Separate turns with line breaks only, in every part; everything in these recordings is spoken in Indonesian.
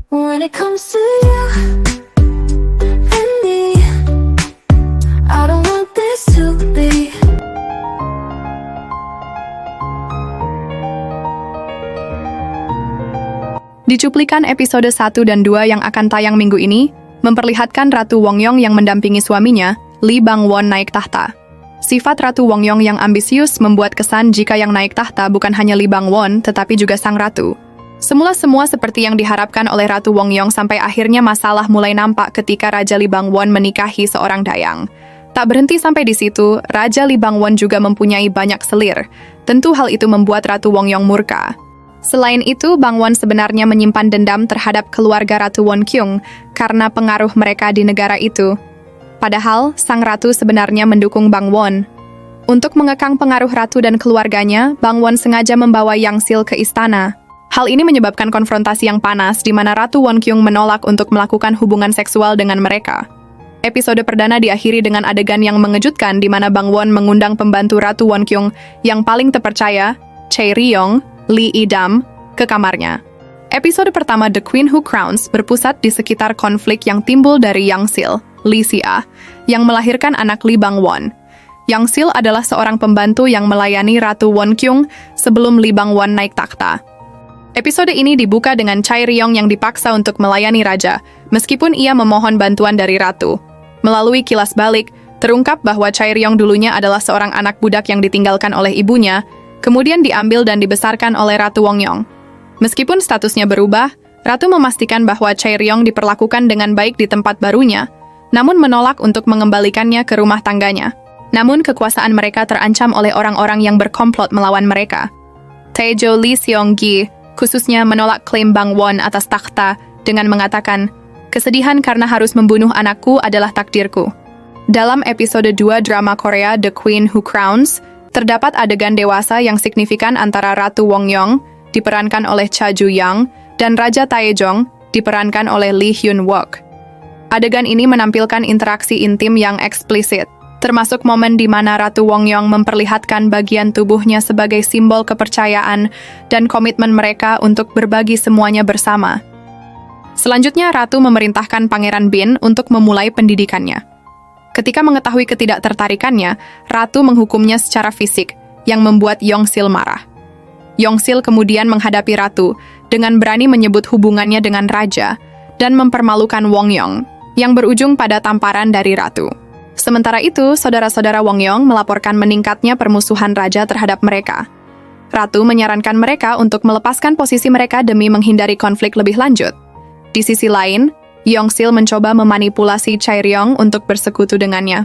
When it comes to you and me, I don't want this to be.
Di cuplikan episode 1 dan 2 yang akan tayang minggu ini, memperlihatkan Ratu Wongyong yang mendampingi suaminya, Lee Bang-won naik tahta. Sifat Ratu Wongyong yang ambisius membuat kesan jika yang naik tahta bukan hanya Lee Bang-won, tetapi juga sang ratu. Semua seperti yang diharapkan oleh Ratu Wongyong sampai akhirnya masalah mulai nampak ketika Raja Lee Bang-won menikahi seorang dayang. Tak berhenti sampai di situ, Raja Lee Bang-won juga mempunyai banyak selir. Tentu hal itu membuat Ratu Wongyong murka. Selain itu, Bang-won sebenarnya menyimpan dendam terhadap keluarga Ratu Won-kyung karena pengaruh mereka di negara itu. Padahal, sang ratu sebenarnya mendukung Bang-won. Untuk mengekang pengaruh ratu dan keluarganya, Bang-won sengaja membawa Yang Sil ke istana. Hal ini menyebabkan konfrontasi yang panas di mana Ratu Won-kyung menolak untuk melakukan hubungan seksual dengan mereka. Episode perdana diakhiri dengan adegan yang mengejutkan di mana Bang-won mengundang pembantu Ratu Won-kyung yang paling terpercaya, Chae Ri-yong, Lee Lee-dam, ke kamarnya. Episode pertama The Queen Who Crowns berpusat di sekitar konflik yang timbul dari Yang Sil, Lee Si-ah, yang melahirkan anak Lee Bang-won. Yang Sil adalah seorang pembantu yang melayani Ratu Won-kyung sebelum Lee Bang-won naik takhta. Episode ini dibuka dengan Chae Ri-yong yang dipaksa untuk melayani raja, meskipun ia memohon bantuan dari ratu. Melalui kilas balik, terungkap bahwa Chae Ri-yong dulunya adalah seorang anak budak yang ditinggalkan oleh ibunya, kemudian diambil dan dibesarkan oleh Ratu Wongyong. Meskipun statusnya berubah, Ratu memastikan bahwa Chae Ri-yong diperlakukan dengan baik di tempat barunya, namun menolak untuk mengembalikannya ke rumah tangganya. Namun kekuasaan mereka terancam oleh orang-orang yang berkomplot melawan mereka. Taejo Lee Seong-gi khususnya menolak klaim Bang-won atas takhta dengan mengatakan, "Kesedihan karena harus membunuh anakku adalah takdirku." Dalam episode 2 drama Korea The Queen Who Crowns, terdapat adegan dewasa yang signifikan antara Ratu Wongyong, diperankan oleh Cha Ju-yang, dan Raja Taejong, diperankan oleh Lee Hyun-wook. Adegan ini menampilkan interaksi intim yang eksplisit, termasuk momen di mana Ratu Wongyong memperlihatkan bagian tubuhnya sebagai simbol kepercayaan dan komitmen mereka untuk berbagi semuanya bersama. Selanjutnya, Ratu memerintahkan Pangeran Bin untuk memulai pendidikannya. Ketika mengetahui ketidaktertarikannya, Ratu menghukumnya secara fisik, yang membuat Yong Sil marah. Yong Sil kemudian menghadapi Ratu dengan berani menyebut hubungannya dengan Raja dan mempermalukan Wongyong, yang berujung pada tamparan dari Ratu. Sementara itu, saudara-saudara Wongyong melaporkan meningkatnya permusuhan Raja terhadap mereka. Ratu menyarankan mereka untuk melepaskan posisi mereka demi menghindari konflik lebih lanjut. Di sisi lain, Yong Sil mencoba memanipulasi Chae Ri-yong untuk bersekutu dengannya.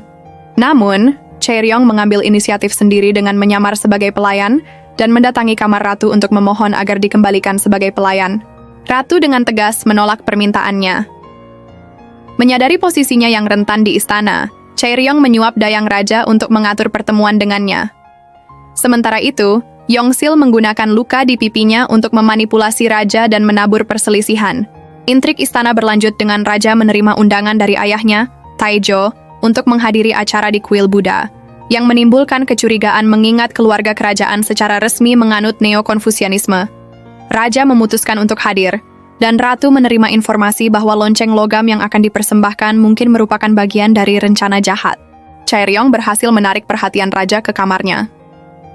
Namun, Chae Ri-yong mengambil inisiatif sendiri dengan menyamar sebagai pelayan dan mendatangi kamar Ratu untuk memohon agar dikembalikan sebagai pelayan. Ratu dengan tegas menolak permintaannya. Menyadari posisinya yang rentan di istana, Chae Ri-yong menyuap dayang raja untuk mengatur pertemuan dengannya. Sementara itu, Yong Sil menggunakan luka di pipinya untuk memanipulasi raja dan menabur perselisihan. Intrik istana berlanjut dengan raja menerima undangan dari ayahnya, Taejo, untuk menghadiri acara di kuil Buddha, yang menimbulkan kecurigaan mengingat keluarga kerajaan secara resmi menganut neo-konfusianisme. Raja memutuskan untuk hadir, dan Ratu menerima informasi bahwa lonceng logam yang akan dipersembahkan mungkin merupakan bagian dari rencana jahat. Chae Ri-yong berhasil menarik perhatian Raja ke kamarnya.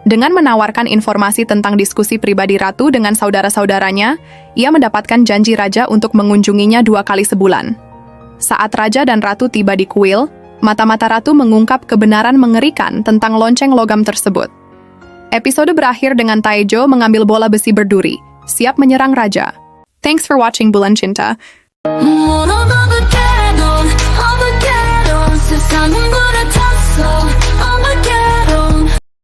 Dengan menawarkan informasi tentang diskusi pribadi Ratu dengan saudara-saudaranya, ia mendapatkan janji Raja untuk mengunjunginya 2 kali sebulan. Saat Raja dan Ratu tiba di kuil, mata-mata Ratu mengungkap kebenaran mengerikan tentang lonceng logam tersebut. Episode berakhir dengan Taejo mengambil bola besi berduri, siap menyerang Raja. Thanks for watching Bulan Cinta.